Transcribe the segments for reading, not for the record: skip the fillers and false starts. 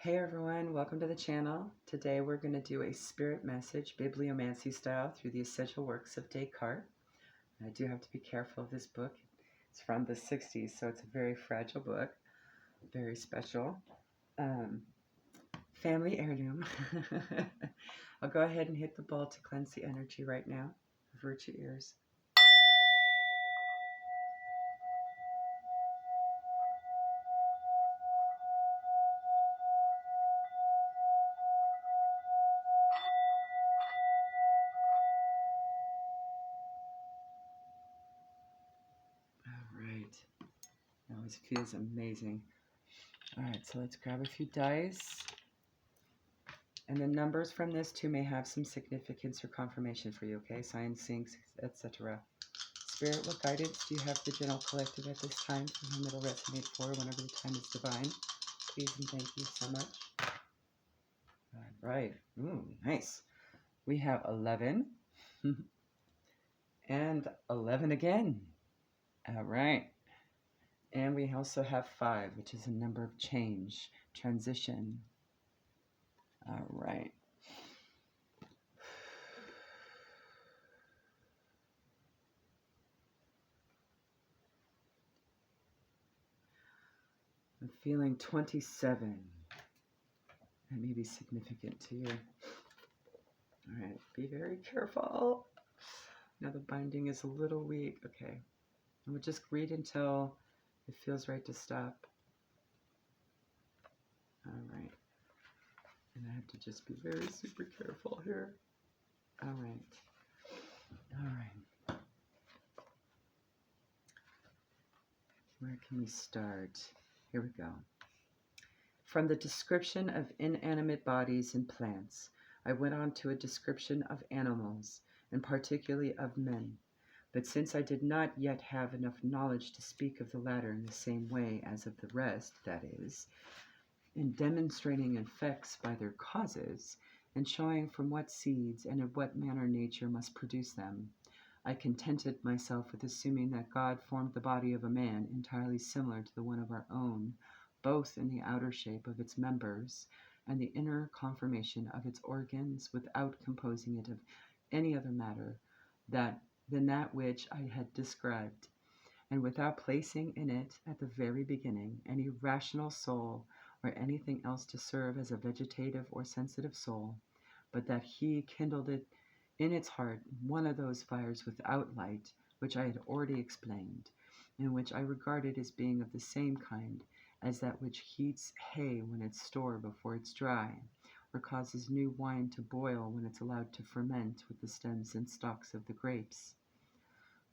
Hey everyone, welcome to the channel. Today we're going to do a spirit message, bibliomancy style, through the essential works of Descartes. I do have to be careful of this book. It's from the 60s, so it's a very fragile book, very special. Family heirloom. I'll go ahead and hit the ball to cleanse the energy right now. Avert your ears. All right. That always feels amazing. All right, so let's grab a few dice. And the numbers from this too may have some significance or confirmation for you, okay? Signs, syncs, etc. Spirit, what guidance do you have for the general collective at this time for whom it'll resonate for whenever the time is divine? Please and thank you so much. All right. Ooh, nice. We have 11 and 11 again. All right. And we also have 5, which is a number of change, transition. All right. I'm feeling 27. That may be significant to you. All right, be very careful. Now the binding is a little weak. Okay, and we'll just read until it feels right to stop. All right, and I have to just be very super careful here. All right. Where can we start? Here we go. From the description of inanimate bodies and plants, I went on to a description of animals, and particularly of men. But since I did not yet have enough knowledge to speak of the latter in the same way as of the rest, that is, in demonstrating effects by their causes, and showing from what seeds and in what manner nature must produce them, I contented myself with assuming that God formed the body of a man entirely similar to the one of our own, both in the outer shape of its members and the inner conformation of its organs, without composing it of any other matter than that which I had described, and without placing in it at the very beginning any rational soul or anything else to serve as a vegetative or sensitive soul, but that he kindled it in its heart one of those fires without light, which I had already explained, and which I regarded as being of the same kind as that which heats hay when it's stored before it's dry, or causes new wine to boil when it's allowed to ferment with the stems and stalks of the grapes.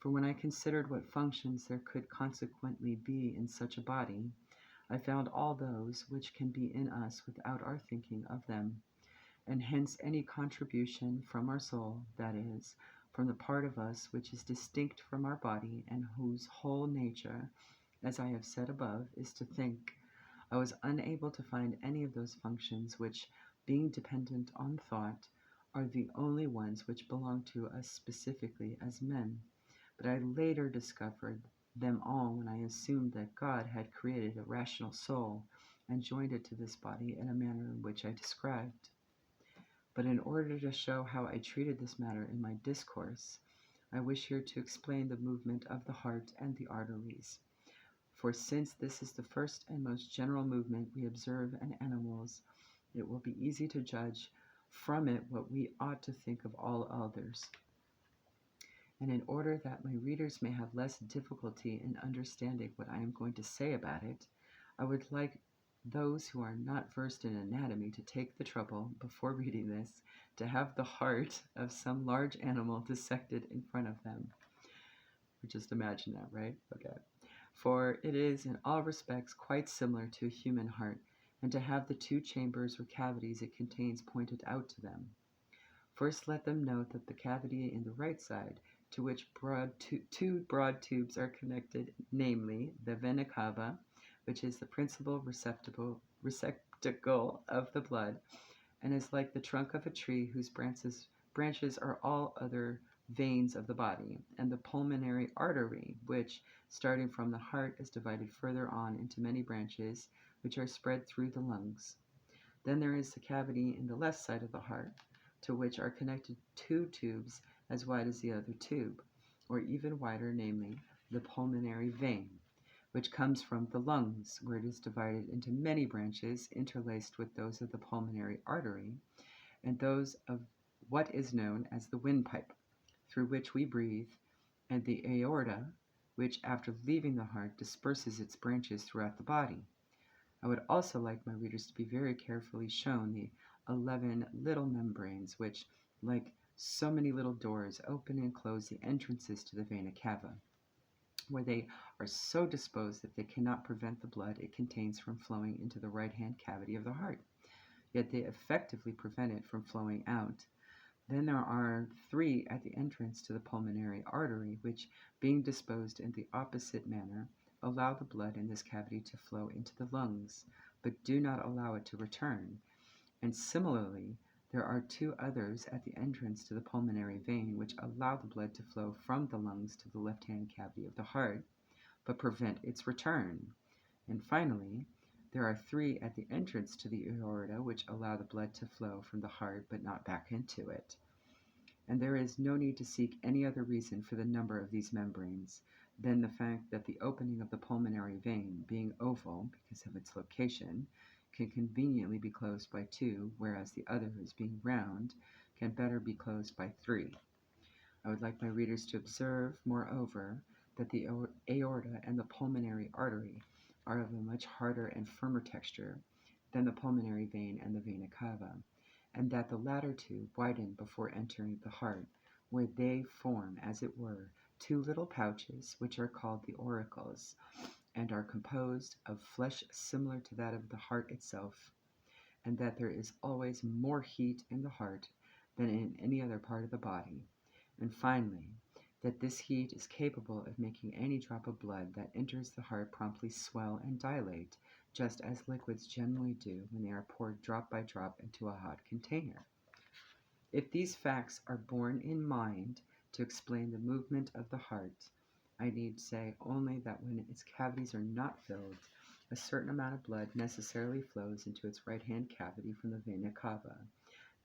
For when I considered what functions there could consequently be in such a body, I found all those which can be in us without our thinking of them, and hence any contribution from our soul, that is, from the part of us which is distinct from our body, and whose whole nature, as I have said above, is to think. I was unable to find any of those functions which, being dependent on thought, are the only ones which belong to us specifically as men. But I later discovered them all when I assumed that God had created a rational soul and joined it to this body in a manner in which I described. But in order to show how I treated this matter in my discourse, I wish here to explain the movement of the heart and the arteries. For since this is the first and most general movement we observe in animals, it will be easy to judge from it what we ought to think of all others. And in order that my readers may have less difficulty in understanding what I am going to say about it, I would like those who are not versed in anatomy to take the trouble, before reading this, to have the heart of some large animal dissected in front of them. Just imagine that, right? Okay. For it is in all respects quite similar to a human heart, and to have the 2 chambers or cavities it contains pointed out to them. First let them note that the cavity in the right side, to which 2 broad tubes are connected, namely the vena cava, which is the principal receptacle of the blood, and is like the trunk of a tree whose branches are all other veins of the body, and the pulmonary artery, which, starting from the heart, is divided further on into many branches, which are spread through the lungs. Then there is the cavity in the left side of the heart, to which are connected two tubes as wide as the other tube, or even wider, namely the pulmonary vein, which comes from the lungs, where it is divided into many branches interlaced with those of the pulmonary artery and those of what is known as the windpipe, through which we breathe, and the aorta, which after leaving the heart disperses its branches throughout the body. I would also like my readers to be very carefully shown the 11 little membranes which, like so many little doors, open and close the entrances to the vena cava, where they are so disposed that they cannot prevent the blood it contains from flowing into the right-hand cavity of the heart, yet they effectively prevent it from flowing out. Then there are 3 at the entrance to the pulmonary artery, which, being disposed in the opposite manner, allow the blood in this cavity to flow into the lungs, but do not allow it to return. And similarly, there are 2 others at the entrance to the pulmonary vein, which allow the blood to flow from the lungs to the left-hand cavity of the heart, but prevent its return. And finally, there are 3 at the entrance to the aorta, which allow the blood to flow from the heart, but not back into it. And there is no need to seek any other reason for the number of these membranes than the fact that the opening of the pulmonary vein, being oval because of its location, can conveniently be closed by 2, whereas the others, being round, can better be closed by 3. I would like my readers to observe, moreover, that the aorta and the pulmonary artery are of a much harder and firmer texture than the pulmonary vein and the vena cava, and that the latter 2 widen before entering the heart, where they form, as it were, 2 little pouches, which are called the auricles, and are composed of flesh similar to that of the heart itself, and that there is always more heat in the heart than in any other part of the body, and finally, that this heat is capable of making any drop of blood that enters the heart promptly swell and dilate, just as liquids generally do when they are poured drop by drop into a hot container. If these facts are borne in mind to explain the movement of the heart, I need say only that when its cavities are not filled, a certain amount of blood necessarily flows into its right-hand cavity from the vena cava,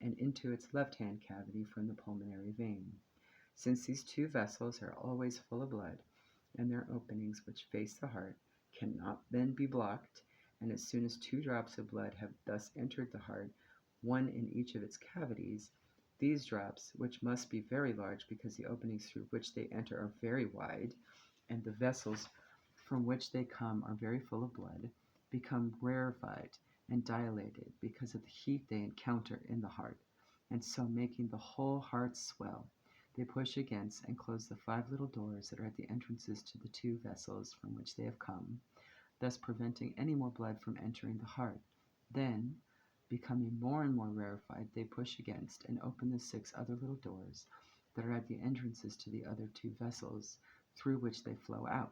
and into its left-hand cavity from the pulmonary vein. Since these 2 vessels are always full of blood, and their openings which face the heart cannot then be blocked, and as soon as 2 drops of blood have thus entered the heart, 1 in each of its cavities, these drops, which must be very large because the openings through which they enter are very wide, and the vessels from which they come are very full of blood, become rarefied and dilated because of the heat they encounter in the heart, and so making the whole heart swell, they push against and close the 5 little doors that are at the entrances to the 2 vessels from which they have come, thus preventing any more blood from entering the heart. Then, becoming more and more rarefied, they push against and open the 6 other little doors that are at the entrances to the other 2 vessels through which they flow out,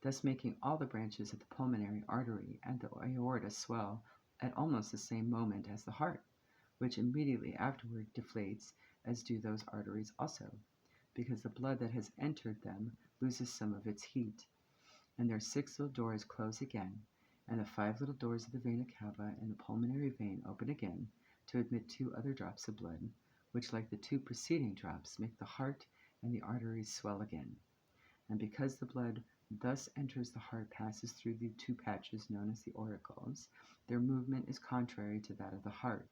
thus making all the branches of the pulmonary artery and the aorta swell at almost the same moment as the heart, which immediately afterward deflates, as do those arteries also, because the blood that has entered them loses some of its heat, and their 6 little doors close again, and the 5 little doors of the vena cava and the pulmonary vein open again to admit 2 other drops of blood, which, like the 2 preceding drops, make the heart and the arteries swell again. And because the blood thus enters the heart passes through the 2 patches known as the auricles, their movement is contrary to that of the heart.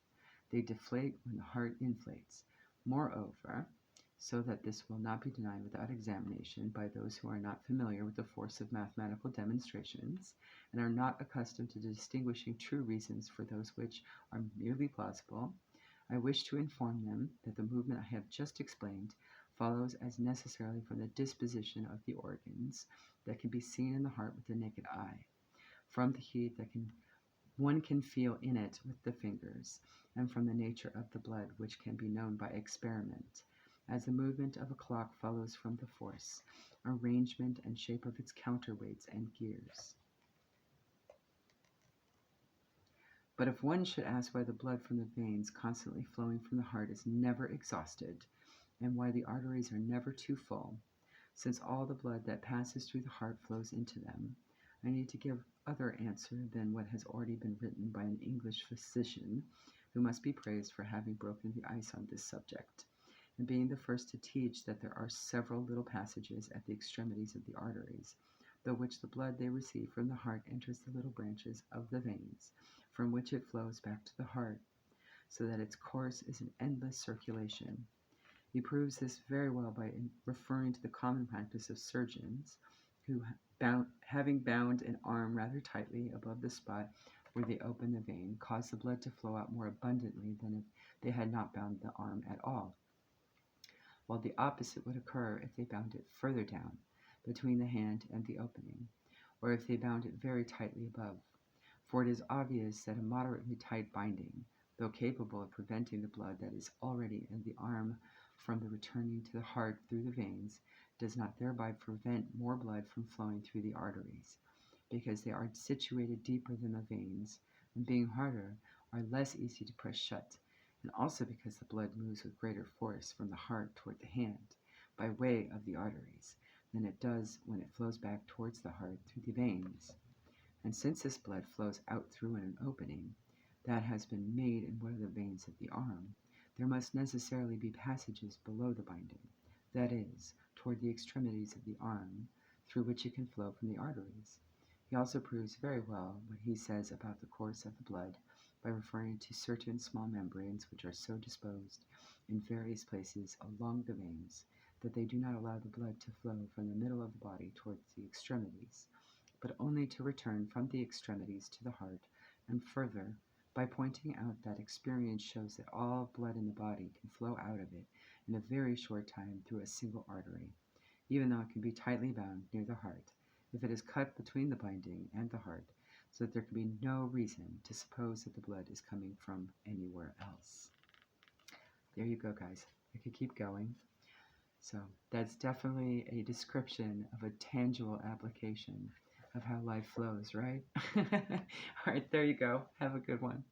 They deflate when the heart inflates. Moreover, so that this will not be denied without examination by those who are not familiar with the force of mathematical demonstrations, and are not accustomed to distinguishing true reasons for those which are merely plausible, I wish to inform them that the movement I have just explained follows as necessarily from the disposition of the organs that can be seen in the heart with the naked eye, from the heat that one can feel in it with the fingers, and from the nature of the blood which can be known by experiment, as the movement of a clock follows from the force, arrangement, and shape of its counterweights and gears. But if one should ask why the blood from the veins constantly flowing from the heart is never exhausted, and why the arteries are never too full, since all the blood that passes through the heart flows into them, I need to give other answer than what has already been written by an English physician who must be praised for having broken the ice on this subject, and being the first to teach that there are several little passages at the extremities of the arteries, through which the blood they receive from the heart enters the little branches of the veins, from which it flows back to the heart, so that its course is an endless circulation. He proves this very well by referring to the common practice of surgeons who, having bound an arm rather tightly above the spot where they open the vein, cause the blood to flow out more abundantly than if they had not bound the arm at all, while the opposite would occur if they bound it further down, between the hand and the opening, or if they bound it very tightly above. For it is obvious that a moderately tight binding, though capable of preventing the blood that is already in the arm from the returning to the heart through the veins, does not thereby prevent more blood from flowing through the arteries, because they are situated deeper than the veins, and being harder, are less easy to press shut, and also because the blood moves with greater force from the heart toward the hand, by way of the arteries, than it does when it flows back towards the heart through the veins. And since this blood flows out through an opening that has been made in one of the veins of the arm, there must necessarily be passages below the binding, that is, toward the extremities of the arm, through which it can flow from the arteries. He also proves very well what he says about the course of the blood by referring to certain small membranes which are so disposed in various places along the veins that they do not allow the blood to flow from the middle of the body towards the extremities, but only to return from the extremities to the heart, and further, by pointing out that experience shows that all blood in the body can flow out of it in a very short time through a single artery, even though it can be tightly bound near the heart, if it is cut between the binding and the heart, so that there can be no reason to suppose that the blood is coming from anywhere else. There you go, guys. I could keep going. So that's definitely a description of a tangible application of how life flows, right? All right, there you go. Have a good one.